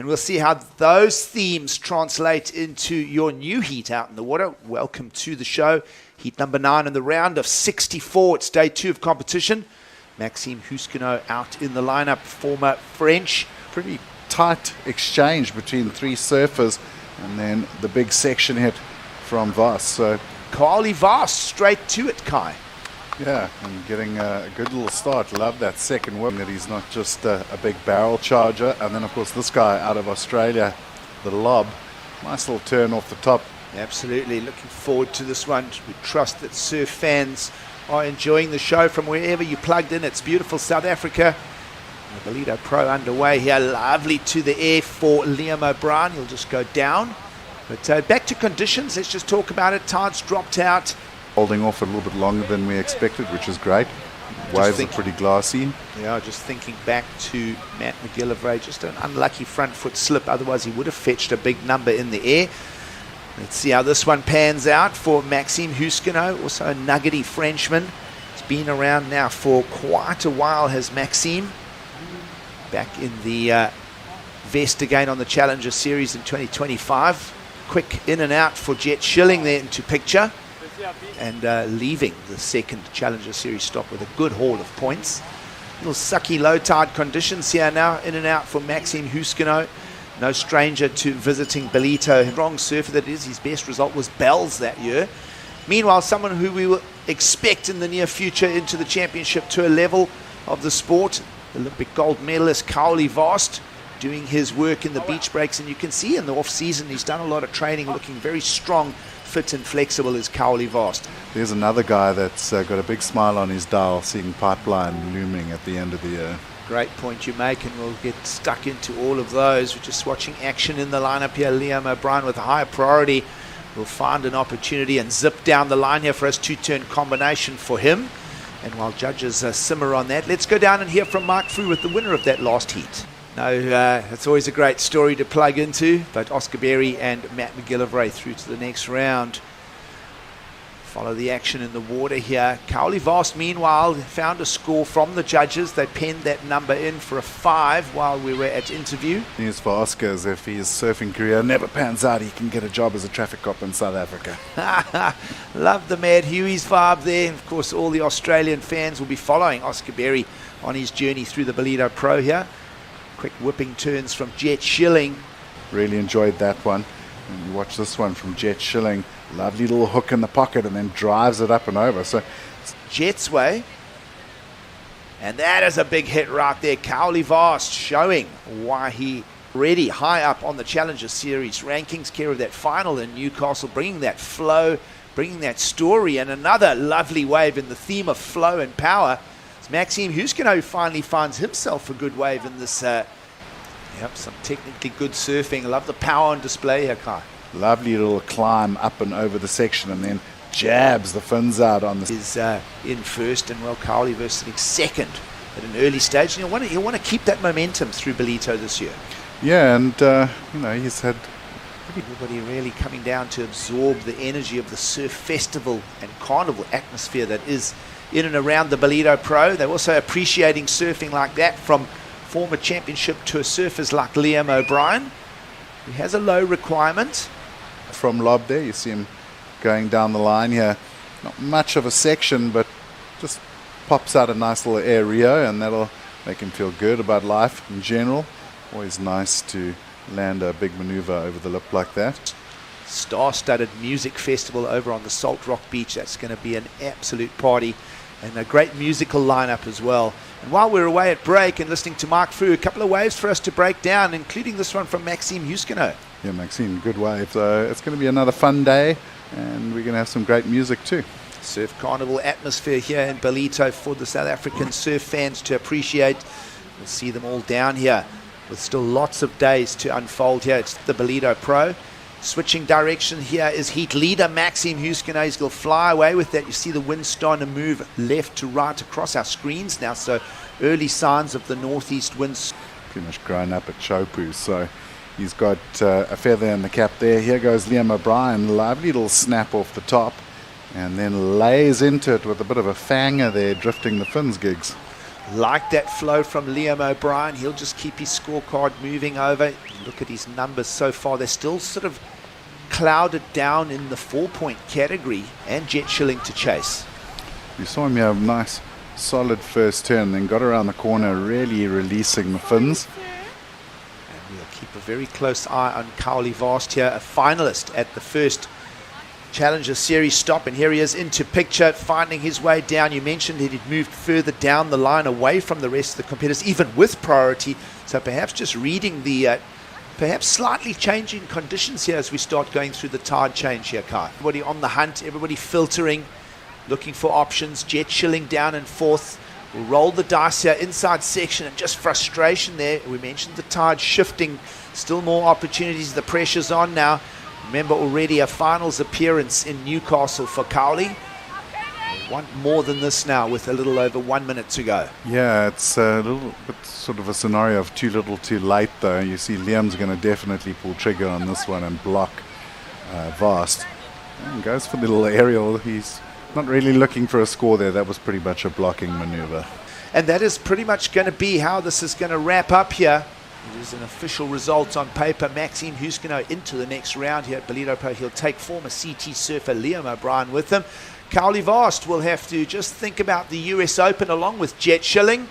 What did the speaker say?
And we'll see how those themes translate into your new heat out in the water. Welcome to the show. Heat number 9 in the round of 64. It's day 2 of competition. Maxime Huscenot out in the lineup, former French. Pretty tight exchange between 3 surfers, and then the big section hit from Vaast. So Kauli Vaast straight to it, Kai. Yeah, and getting a good little start. Love that second whip, that he's not just a big barrel charger. And then, of course, this guy out of Australia, the lob. Nice little turn off the top. Absolutely. Looking forward to this one. We trust that surf fans are enjoying the show from wherever you plugged in. It's beautiful South Africa. The Ballito Pro underway here. Lovely to the air for Liam O'Brien. He'll just go down. But back to conditions. Let's just talk about it. Tide's dropped out. Holding off a little bit longer than we expected, which is great. Waves are pretty glassy. Yeah, just thinking back to Matt McGillivray, just an unlucky front foot slip. Otherwise, he would have fetched a big number in the air. Let's see how this one pans out for Maxime Huscenot, also a nuggety Frenchman. He's been around now for quite a while, has Maxime. Back in the vest again on the Challenger Series in 2025. Quick in and out for Jett Schilling there into picture. And leaving the second Challenger Series stop with a good haul of points. Little sucky low tide conditions here now, in and out for Maxime Huscenot. No stranger to visiting Ballito. Strong surfer that is. His best result was Bells that year. Meanwhile, someone who we will expect in the near future into the championship tour level of the sport, Olympic gold medalist Kauli Vaast, doing his work in the beach breaks. And you can see in the off season he's done a lot of training, looking very strong, fit and flexible as Kauli Vaast. There's another guy that's got a big smile on his dial, seeing pipeline looming at the end of the year. Great point you make, and we'll get stuck into all of those. We're just watching action in the lineup here. Liam O'Brien with a high priority will find an opportunity and zip down the line here for us. 2-turn combination for him. And while judges simmer on that, let's go down and hear from Mark Fu with the winner of that last heat. No, it's always a great story to plug into, but Oscar Berry and Matt McGillivray through to the next round. Follow the action in the water here. Kauli Vaast, meanwhile, found a score from the judges. They penned that number in for a 5 while we were at interview. News for Oscar is if his surfing career never pans out, he can get a job as a traffic cop in South Africa. Love the Mad Huey's vibe there. And of course, all the Australian fans will be following Oscar Berry on his journey through the Ballito Pro here. Quick whipping turns from Jett Schilling. Really enjoyed that one. And you watch this one from Jett Schilling. Lovely little hook in the pocket and then drives it up and over. So Jett's way. And that is a big hit right there. Kauli Vaast showing why he already high up on the Challenger Series rankings. Care of that final in Newcastle, bringing that flow, bringing that story, and another lovely wave in the theme of flow and power. It's Maxime Huscenot who finally finds himself a good wave in this. Some technically good surfing. I love the power on display here, Kai. Lovely little climb up and over the section and then jabs the fins out on the... Is in first, and Kauli Vaast second at an early stage. And he'll want to keep that momentum through Ballito this year. Yeah, and he's had... Everybody really coming down to absorb the energy of the surf festival and carnival atmosphere that is in and around the Ballito Pro. They're also appreciating surfing like that from former championship tour surfers like Liam O'Brien, who has a low requirement. From lob there, you see him going down the line here. Not much of a section, but just pops out a nice little area, and that'll make him feel good about life in general. Always nice to land a big maneuver over the lip like that. Star-studded music festival over on the Salt Rock Beach. That's going to be an absolute party, and a great musical lineup as well. And while we're away at break and listening to Mark Fu, a couple of waves for us to break down, including this one from Maxime Huscenot. Yeah, Maxime, good wave. It's going to be another fun day, and we're going to have some great music too. Surf carnival atmosphere here in Ballito for the South African surf fans to appreciate. We'll see them all down here with still lots of days to unfold here. It's the Ballito Pro. Switching direction here is heat leader Maxime Huscenot. He's going to fly away with that. You see the wind starting to move left to right across our screens now. So early signs of the northeast winds. Pretty much grown up at Chopu, so he's got a feather in the cap there. Here goes Liam O'Brien. Lovely little snap off the top, and then lays into it with a bit of a fanger there, drifting the fins gigs. Like that flow from Liam O'Brien. He'll just keep his scorecard moving over. Look at his numbers so far. They're still sort of clouded down in the 4-point category, and Jett Schilling to chase. You saw him have a nice solid first turn, then got around the corner, really releasing the fins. And we'll keep a very close eye on Kauli Vaast here, a finalist at the first Challenger Series stop, and here he is into picture, finding his way down. You mentioned that he'd moved further down the line away from the rest of the competitors, even with priority, so perhaps just reading the perhaps slightly changing conditions here as we start going through the tide change here, Kai. Everybody on the hunt, everybody filtering, looking for options. Jett Schilling down in fourth. We'll roll the dice here, inside section, and just frustration there. We mentioned the tide shifting, still more opportunities. The pressure's on now. Remember, already a finals appearance in Newcastle for Kauli. Want more than this now with a little over 1 minute to go. Yeah, it's a little bit sort of a scenario of too little too late though. You see Liam's going to definitely pull trigger on this one and block Vaast. And goes for the little aerial. He's not really looking for a score there. That was pretty much a blocking maneuver. And that is pretty much going to be how this is going to wrap up here. It is an official result on paper. Maxime Huscenot into the next round here at Ballito Pro. He'll take former CT surfer Liam O'Brien with him. Kauli Vaast will have to just think about the US Open along with Jett Schilling.